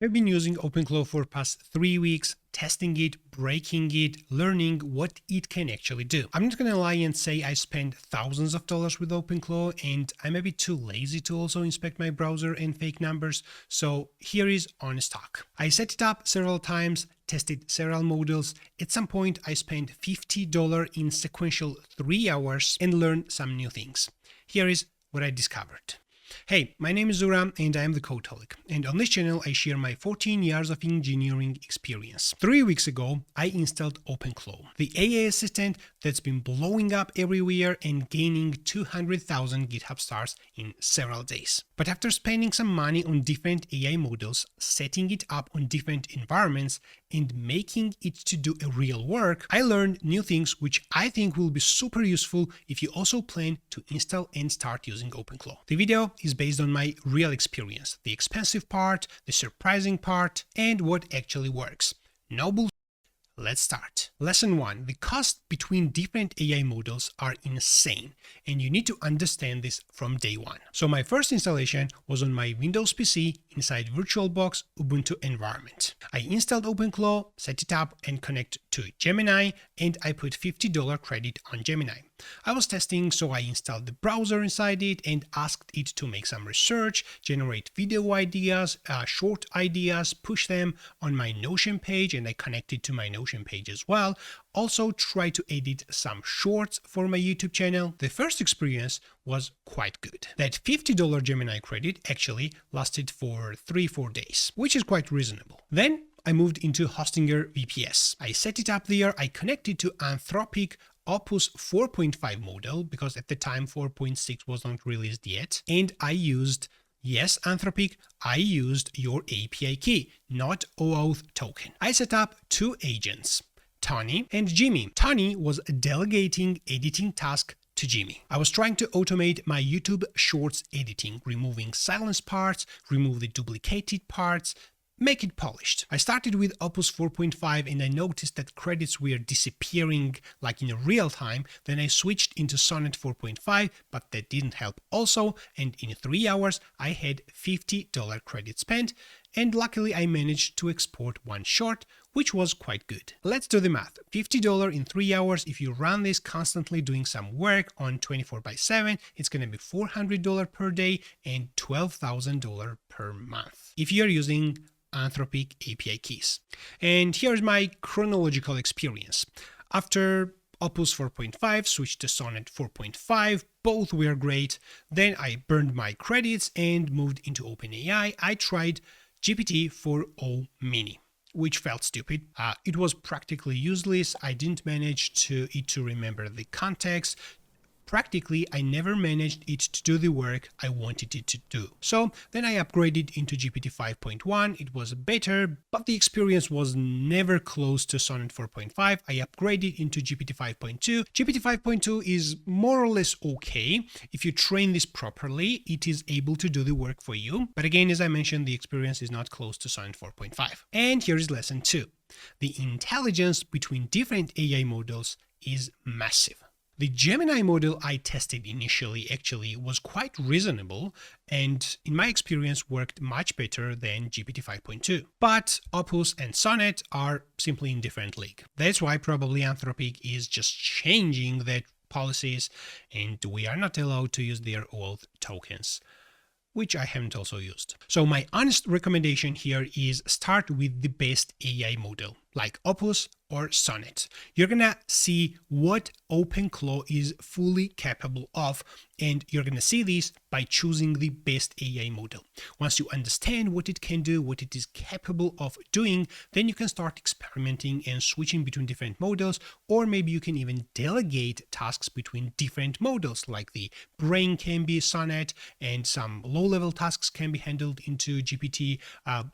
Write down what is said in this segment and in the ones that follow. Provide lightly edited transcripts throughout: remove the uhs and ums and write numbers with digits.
I've been using OpenClaw for past 3 weeks, testing it, breaking it, learning what it can actually do. I'm not gonna lie and say I spent thousands of dollars with OpenClaw, and I'm a bit too lazy to also inspect my browser and fake numbers, so here is honest talk. I set it up several times, tested several models. At some point I spent $50 in sequential 3 hours and learned some new things. Here is what I discovered. Hey, my name is Zura and I am the Codeholic, and on this channel I share my 14 years of engineering experience. 3 weeks ago I installed OpenClaw, the AI assistant that's been blowing up everywhere and gaining 200,000 GitHub stars in several days. But after spending some money on different AI models, setting it up on different environments, and making it to do a real work, I learned new things which I think will be super useful if you also plan to install and start using OpenClaw. The video is based on my real experience, the expensive part, the surprising part, and what actually works. No bullshit. Let's start. Lesson 1. The cost between different AI models are insane, and you need to understand this from day one. So my first installation was on my Windows PC inside VirtualBox Ubuntu environment. I installed OpenClaw, set it up and connect to Gemini, and I put $50 credit on Gemini. I was testing, so I installed the browser inside it and asked it to make some research, generate video ideas, short ideas, push them on my Notion page, and I connected to my Notion page as well. Also try to edit some shorts for my YouTube channel. The first experience was quite good. That $50 Gemini credit actually lasted for 3-4 days, which is quite reasonable. Then I moved into Hostinger VPS. I set it up there, I connected to Anthropic Opus 4.5 model, because at the time 4.6 was not released yet, and I used, yes, Anthropic, I used your API key, not OAuth token. I set up 2 agents, Tony and Jimmy. Tony was delegating editing task to Jimmy. I was trying to automate my YouTube Shorts editing, removing silence parts, remove the duplicated parts, make it polished. I started with Opus 4.5 and I noticed that credits were disappearing like in real time. Then I switched into Sonnet 4.5, but that didn't help also, and in 3 hours I had $50 credit spent, and luckily I managed to export one short, which was quite good. Let's do the math. $50 in 3 hours, if you run this constantly doing some work on 24/7, it's gonna be $400 per day and $12,000 per month if you're using Anthropic API keys. And here's my chronological experience. After Opus 4.5, switched to Sonnet 4.5, both were great. Then I burned my credits and moved into OpenAI. I tried GPT-4o Mini, which felt stupid. It was practically useless. I didn't manage to remember the context. Practically, I never managed it to do the work I wanted it to do. So then I upgraded into GPT 5.1. It was better, but the experience was never close to Sonnet 4.5. I upgraded into GPT 5.2. GPT 5.2 is more or less okay. If you train this properly, it is able to do the work for you. But again, as I mentioned, the experience is not close to Sonnet 4.5. And here is lesson 2. The intelligence between different AI models is massive. The Gemini model I tested initially actually was quite reasonable and in my experience worked much better than GPT 5.2. But Opus and Sonnet are simply in different league. That's why probably Anthropic is just changing their policies and we are not allowed to use their OAuth tokens, which I haven't also used. So my honest recommendation here is start with the best AI model, like Opus or Sonnet. You're gonna see what OpenClaw is fully capable of, and you're gonna see this by choosing the best AI model. Once you understand what it can do, what it is capable of doing, then you can start experimenting and switching between different models, or maybe you can even delegate tasks between different models, like the brain can be Sonnet, and some low-level tasks can be handled into GPT,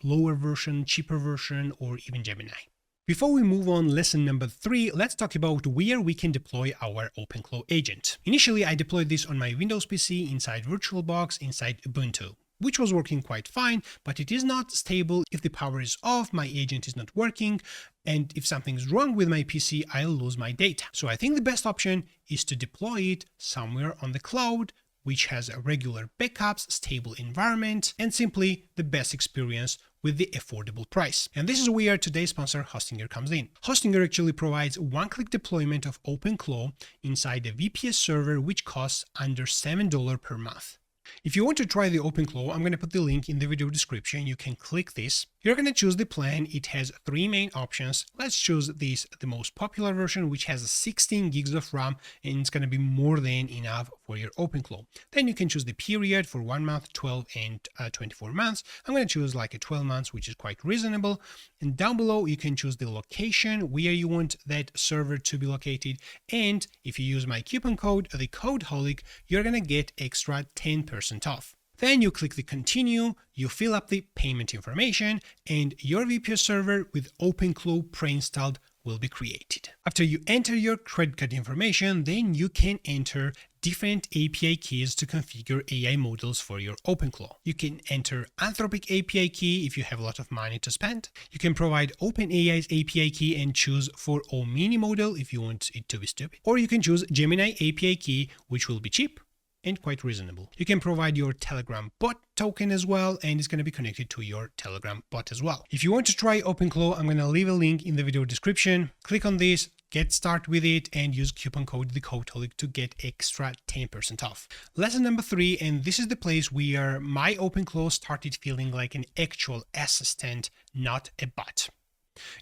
lower version, cheaper version, or even Gemini. Before we move on, lesson number 3, let's talk about where we can deploy our OpenClaw agent. Initially, I deployed this on my Windows PC inside VirtualBox inside Ubuntu, which was working quite fine, but it is not stable. If the power is off, my agent is not working, and if something's wrong with my PC, I'll lose my data. So I think the best option is to deploy it somewhere on the cloud, which has a regular backups, stable environment, and simply the best experience with the affordable price. And this is where today's sponsor Hostinger comes in. Hostinger actually provides one-click deployment of OpenClaw inside a VPS server which costs under $7 per month. If you want to try the OpenClaw, I'm going to put the link in the video description. You can click this. You're going to choose the plan. It has 3 main options. Let's choose this, the most popular version, which has 16 gigs of RAM, and it's going to be more than enough for your OpenClaw. Then you can choose the period for 1 month, 12, and 24 months. I'm going to choose like a 12 months, which is quite reasonable. And down below, you can choose the location where you want that server to be located. And if you use my coupon code, the Codeholic, you're going to get extra 10% off. Then you click the continue, you fill up the payment information, and your VPS server with OpenClaw pre-installed will be created. After you enter your credit card information, then you can enter different API keys to configure AI models for your OpenClaw. You can enter Anthropic API key if you have a lot of money to spend. You can provide OpenAI's API key and choose 4o Mini model if you want it to be stupid. Or you can choose Gemini API key, which will be cheap and quite reasonable. You can provide your Telegram bot token as well, and it's going to be connected to your Telegram bot as well. If you want to try OpenClaw, I'm going to leave a link in the video description. Click on this, get started with it, and use coupon code TheCodeholic to get extra 10% off. Lesson number 3, and this is the place where my OpenClaw started feeling like an actual assistant, not a bot.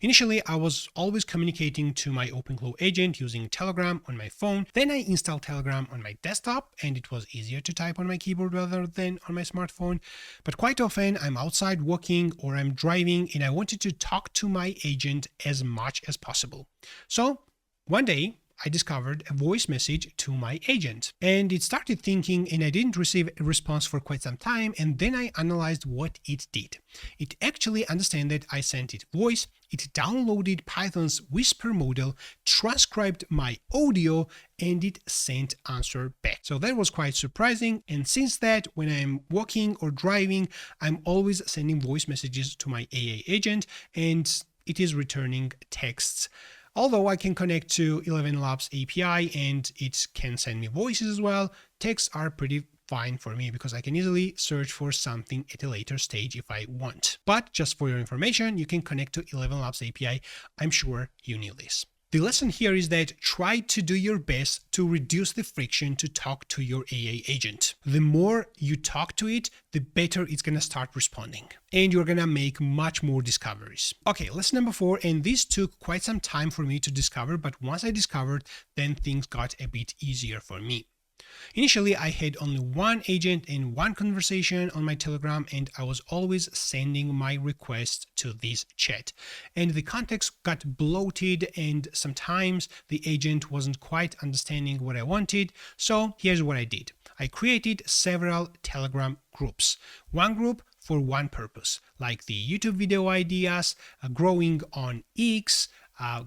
Initially, I was always communicating to my OpenClaw agent using Telegram on my phone. Then I installed Telegram on my desktop, and it was easier to type on my keyboard rather than on my smartphone. But quite often, I'm outside walking or I'm driving, and I wanted to talk to my agent as much as possible. So one day, I discovered a voice message to my agent, and it started thinking, and I didn't receive a response for quite some time. And then I analyzed what it did. It actually understood that I sent it voice, it downloaded Python's Whisper model, transcribed my audio, and it sent answer back. So that was quite surprising. And since that, when I'm walking or driving, I'm always sending voice messages to my AI agent, and it is returning texts. Although I can connect to 11 Labs API and it can send me voices as well, texts are pretty fine for me because I can easily search for something at a later stage if I want. But just for your information, you can connect to 11 Labs API. I'm sure you knew this. The lesson here is that try to do your best to reduce the friction to talk to your AI agent. The more you talk to it, the better it's going to start responding. And you're going to make much more discoveries. Okay, lesson number 4, and this took quite some time for me to discover, but once I discovered, then things got a bit easier for me. Initially, I had only one agent and one conversation on my Telegram, and I was always sending my requests to this chat. And the context got bloated, and sometimes the agent wasn't quite understanding what I wanted. So here's what I did. I created several Telegram groups. One group for one purpose, like the YouTube video ideas, growing on X,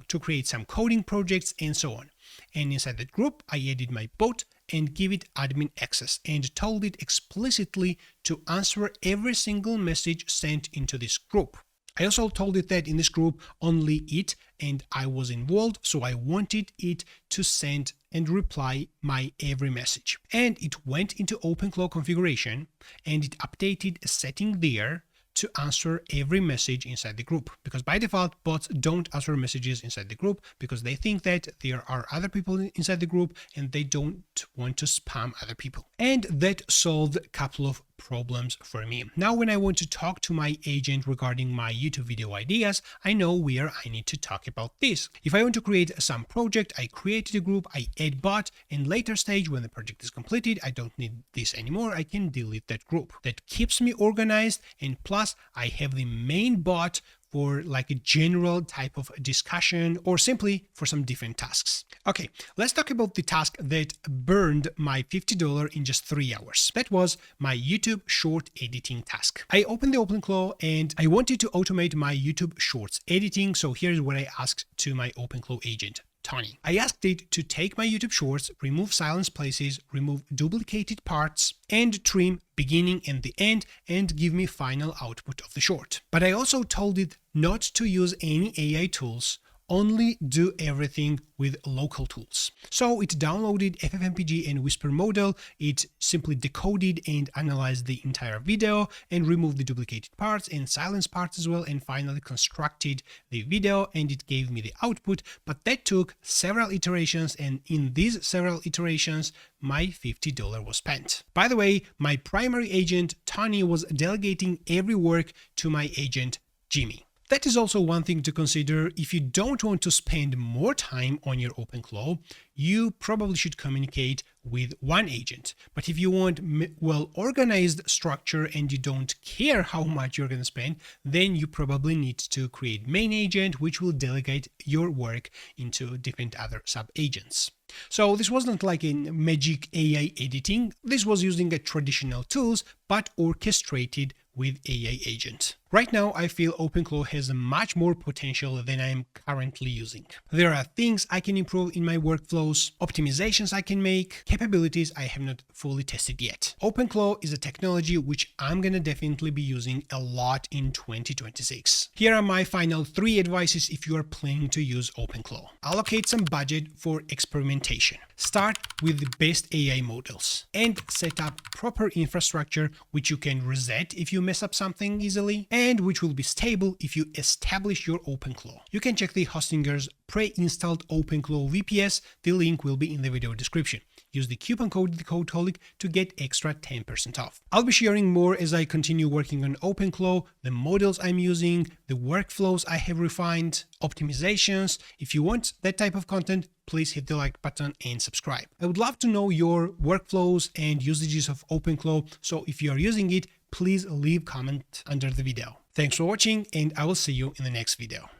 to create some coding projects, and so on. And inside that group, I added my bot and give it admin access and told it explicitly to answer every single message sent into this group. I also told it that in this group, only it and I was involved, so I wanted it to send and reply my every message. And it went into OpenClaw configuration and it updated a setting there to answer every message inside the group, because by default bots don't answer messages inside the group because they think that there are other people inside the group and they don't want to spam other people. And that solved a couple of problems for me. Now when I want to talk to my agent regarding my YouTube video ideas, I know where I need to talk about this. If I want to create some project, I create a group, I add bot, and later stage when the project is completed, I don't need this anymore, I can delete that group. That keeps me organized, and plus I have the main bot for like a general type of discussion or simply for some different tasks. Okay, let's talk about the task that burned my $50 in just 3 hours. That was my YouTube short editing task. I opened the OpenClaw and I wanted to automate my YouTube shorts editing. So here's what I asked to my OpenClaw agent, Tony. I asked it to take my YouTube shorts, remove silence places, remove duplicated parts, and trim beginning and the end, and give me final output of the short. But I also told it not to use any AI tools, only do everything with local tools. So it downloaded FFmpeg and Whisper model, it simply decoded and analyzed the entire video and removed the duplicated parts and silence parts as well, and finally constructed the video, and it gave me the output. But that took several iterations, and in these several iterations my $50 was spent. By the way, my primary agent Tony was delegating every work to my agent Jimmy. That is also one thing to consider. If you don't want to spend more time on your OpenClaw, you probably should communicate with one agent. But if you want well-organized structure and you don't care how much you're going to spend, then you probably need to create main agent, which will delegate your work into different other sub-agents. So this wasn't like a magic AI editing. This was using a traditional tools, but orchestrated with AI agent. Right now, I feel OpenClaw has much more potential than I am currently using. There are things I can improve in my workflows, optimizations I can make, capabilities I have not fully tested yet. OpenClaw is a technology which I'm gonna definitely be using a lot in 2026. Here are my final 3 advices if you are planning to use OpenClaw. Allocate some budget for experimentation. Start with the best AI models and set up proper infrastructure which you can reset if you mess up something easily, and which will be stable if you establish your OpenClaw. You can check the Hostinger's pre-installed OpenClaw VPS. The link will be in the video description. Use the coupon code TheCodeHolic to get extra 10% off. I'll be sharing more as I continue working on OpenClaw, the models I'm using, the workflows I have refined, optimizations. If you want that type of content, please hit the like button and subscribe. I would love to know your workflows and usages of OpenClaw, so if you are using it, please leave comment under the video. Thanks for watching, and I will see you in the next video.